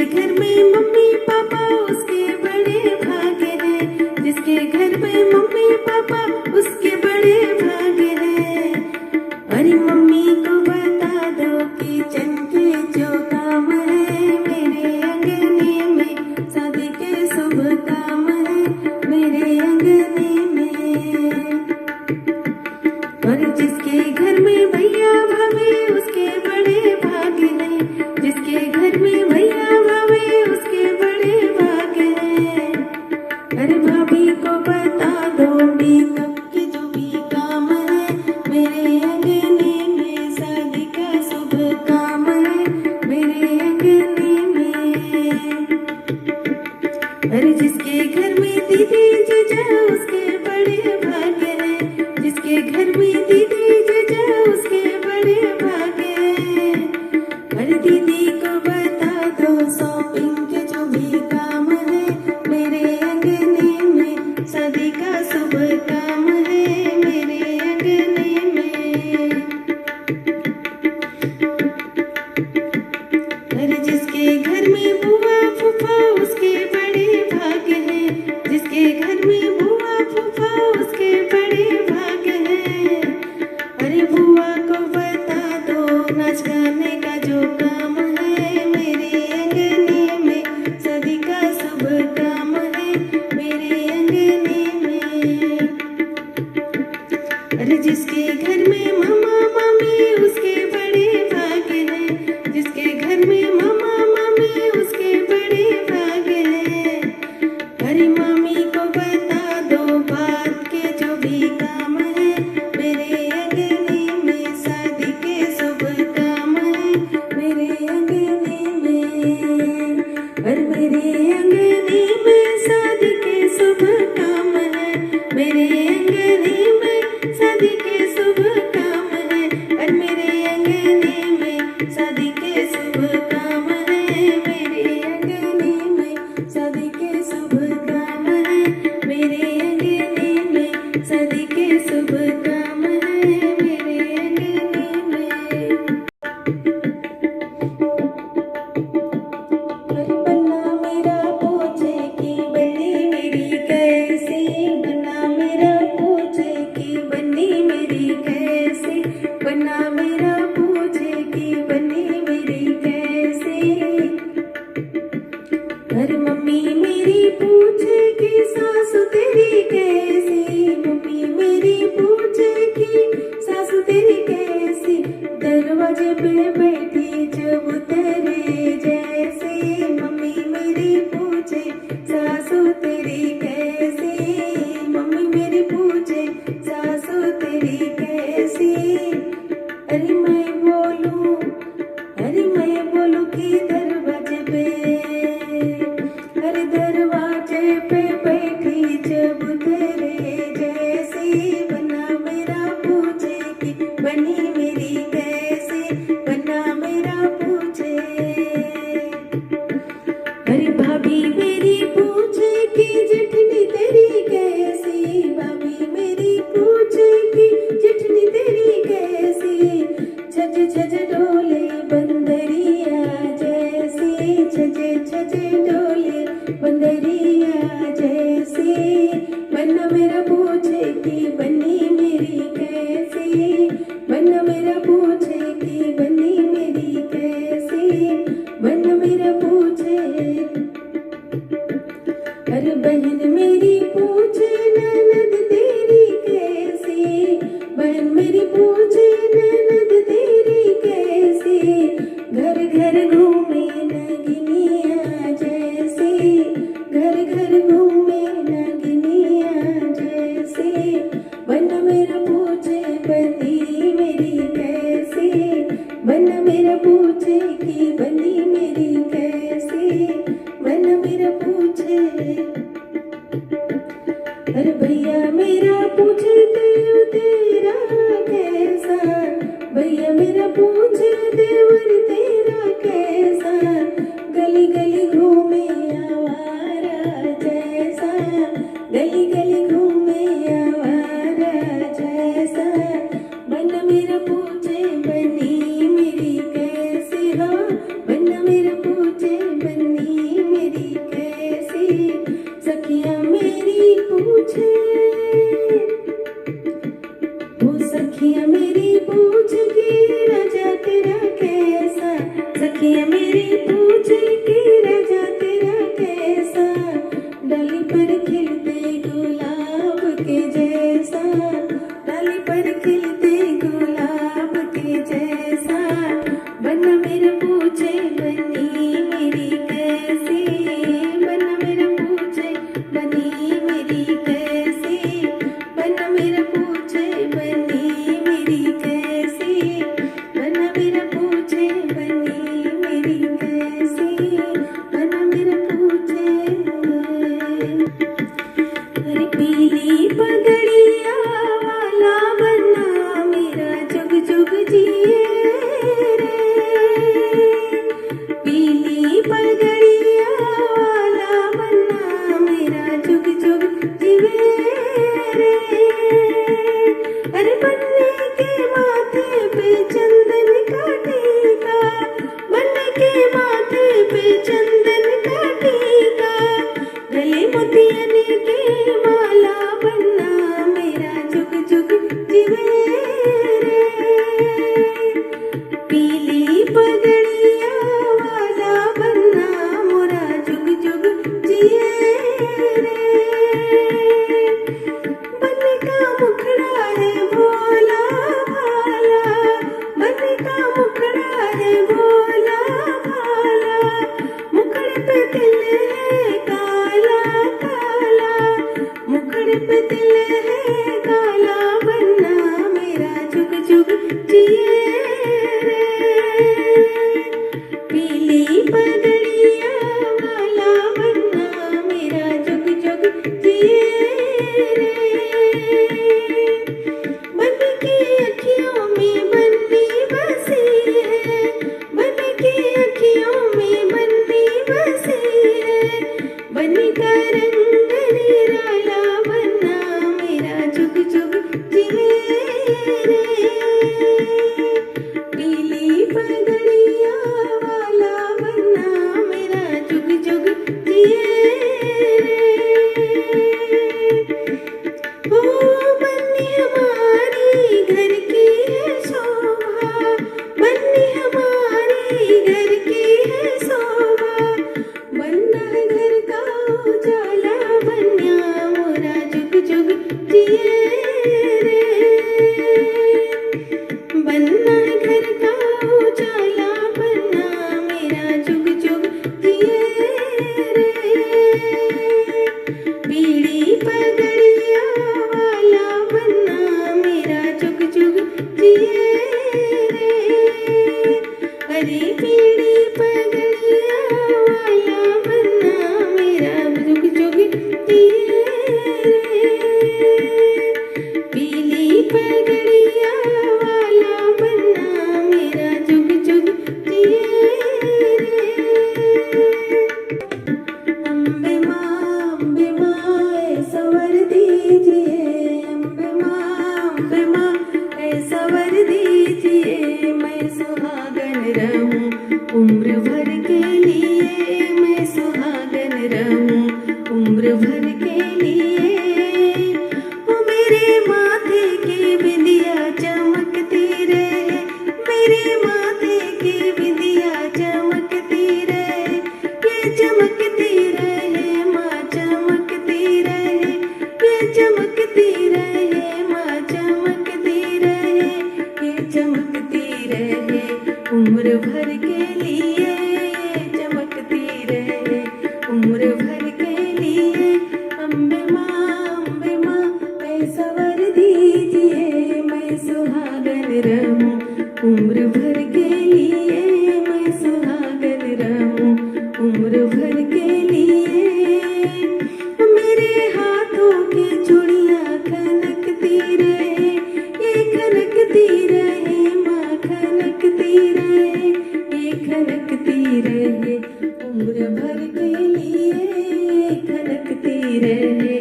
जिसके घर में मम्मी पापा उसके बड़े भाग्य है, जिसके घर में मम्मी पापा उसके बड़े भाग्य है। अरे मम्मी को बता दो किचन के जो काम है, मेरे अंगने में शादी के शुभ काम है, मेरे अंगने में। और जिसके घर में भैया भाभी उसके बड़े भाग्य है, जिसके घर में भैया भाभी उसके बड़े भाग्य है। अरे भाभी को बता दो मेकअप के जो भी काम है, मेरे अंगने में शादी का शुभ काम है, मेरे अंगने में। अरे जिसके घर में दीदी जीजा उसके बड़े भाग्य है, जिसके घर में दीदी जीजा उसके बड़े भाग्य है। अरे दीदी को बता दो शॉपिंग के जो भी काम है, मेरे अंगने में शादी का शुभ काम है, मेरे अंगने में। अरे जिसके घर में बुआ फूफा उसके बड़े भाग्य है, जिसके घर में बुआ फूफा उसके बड़े भाग्य है। अरे बुआ को बता दो नाच गाने का जो काम है, मेरे अंगने में शादी का शुभ काम है, मेरे अंगने में। अरे जिसके घर में मामा मामी उसके बड़े भाग्य है, जिसके घर में मामा मामी उसके बड़े भाग्य है। अरे मामी को बता दो बात के जो भी काम है, मेरे अंगने में शादी के शुभ काम है, मेरे अंगने में। और मेरे अंगने में शादी के शुभ काम है, मेरे अंगने में शादी के शुभ काम है। और मेरे अंगने में शादी के शुभ काम है, मेरे अंगने में शादी के शुभ काम है, मेरे अंगने में शादी के शुभ काम है, मेरे अंगने में। बन्ना मेरा पूछे कि बन्नी मेरी कैसी, बन्ना मेरा पूछे कि बन्नी मेरी कैसी, बन्ना मेरा पूछे कि बन्नी मेरी कैसी। अरे मम्मी मेरी पूछे कि सासू तेरी कैसी, मम्मी मेरी पूछे कि सासू तेरी कैसी। दरवाजे पे बैठी जब तेरे जैसी, मम्मी मेरी पूछे सासू तेरी कैसी, मम्मी मेरी पूछे सासू तेरी कैसी। अरे मैं बोलूं कि दरवाजे पे, अरे दरवाजे पे बैठी जब तेरे जैसी। बन्ना मेरा पूछे कि बनी मेरी कैसी, बन्ना मेरा पूछे। अरे भाभी मेरी पूछे कि जेठनी तेरी कैसी, भाभी मेरी पूछे कि जेठनी तेरी कैसी। छज छज डोले बंदरिया जैसी, छज छज डोले बंदरिया जैसी। बन्ना मेरा पूछे कि बन्नी मेरी कैसी, बन्ना मेरा पूछे कि बन्नी मेरी कैसी, बन्ना मेरा पूछे। अरे बहन मेरी पूछे ननद तेरी कैसी, बहन मेरी पूछे ननद तेरी कैसी। घर घर घूमे नगिनिया जैसी, घर घर घूमे नगिनिया जैसी। बन्ना मेरा पूछे बनी मेरी कैसी, बन्ना मेरा पूछे कि बनी मेरी कैसी, बन्ना मेरा पूछे। अरे भैया मेरा पूछे देव तेरा कैसा, भैया मेरा पूछे देवर तेरा कैसा। गली गली घूमे आवारा जैसा, गली गली घूमे आवारा जैसा। बन्ना मेरा पूछे बनी मेरी कैसी, हो बन्ना मेरा पूछे बनी पे तिल है काला काला, मुखड़े पे तिल है काला, बनना मेरा जुग जुग जिए रे। पीली पगड़िया वाला बनना मेरा जुग जुग जिए रे। बन के अखियों में बंदी बसी है, बन के अखियों में बंदी बसी है, बन का रंग निराला बनना मेरा जुग जुग जिए रे। पीली पगड़िया वाला बनना मेरा जुग जुग जिए रे। ओ बन्नी हमारी घर की है शोभा, बन्नी हमारी घर की है शोभा, बनना है घर का उजाला, बन्या मोरा जुग जुग जिए रे। बनना है घर का उजाला, बनना मेरा जुग जुग जिए रे। पीली पगड़िया वाला बनना मेरा जुग जुग जिए रे। अरे पीली पगड़िया वाला बनना मेरा जुग जुग जिए रे। पीली पगड़िया वाला बनना मेरा जुग जुग जिए रे। अम्बे माँ ऐसा वर दीजिए, अम्बे माँ ऐसा वर दीजिए, मैं सुहागन रहूं उम्र भर के लिए, मैं सुहागन रहूं उम्र भर के लिए। ओ मेरे माथे की बिंदिया चमकती रहे, मेरे माथे की बिंदिया चमकती रहे, ये चमकती रहे माँ चमकती रहे, ये चमकती रहे माँ चमकती रहे, ये चमकती रहे उम्र भर के लिए, ये चमकती रहे उम्र भर के लिए। अम्बे माँ ऐसा वर दीजिए, मैं सुहागन रहूं उम्र भर के लिए, मैं सुहागन रहूं उम्र भर के लिए। मेरे हाथों की चूड़ियां खनकती रहे, ये खनकती रहे माँ खनकती रहे, ये खनकती रहे उम्र भर के लिए, खनकती रहे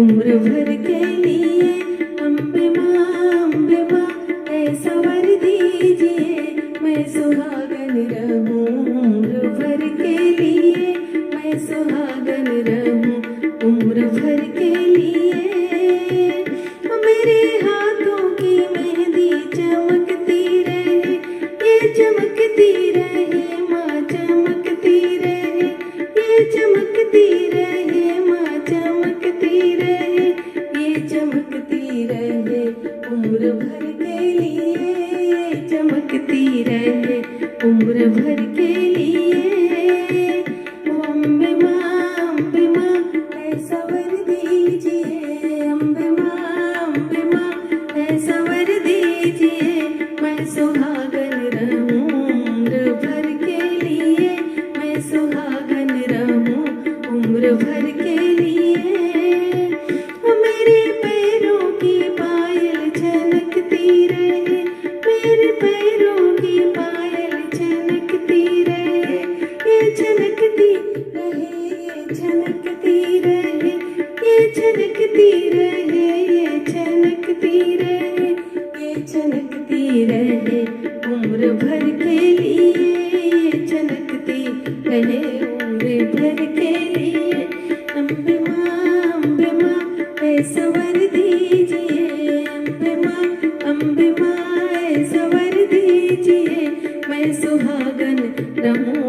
उम्र भर के लिए। अम्बे माँ ऐसा वर दीजिए, मैं सुहागन रहूं उम्र भर के लिए, मैं सुहागन रहूं उम्र भर के लिए। मेरे हाथों की मेहंदी चमकती रहे, ये चमकती रहे माँ चमकती रहे, ये चमकती रहे माँ चमकती रहे, ये चमकती रहे उम्र भर के लिए, ये चमकती रहे उम्र भर के लिए। ओ अम्बे माँ ऐसा वर दीजिए, अम्बे माँ ऐसा वर दीजिए, मैं सुहागन रहूं उम्र भर के लिए, मैं सुहागन रहूं उम्र भर के लिए। मेरे पैरों की पायल छनकती रहे, मेरे पैरों की पायल छनकती रहे, ये छनकती रहे, ये छनकती रहे, ये छनकती रहे, ये छनकती रहे, ये छनकती रहे उम्र भर के लिए, ये छनकती रहे उम्र भर के लिए। अम्बे माँ ऐसा वर दीजिए, अम्बे माँ ऐसा वर दीजिए, मैं सुहागन रहूं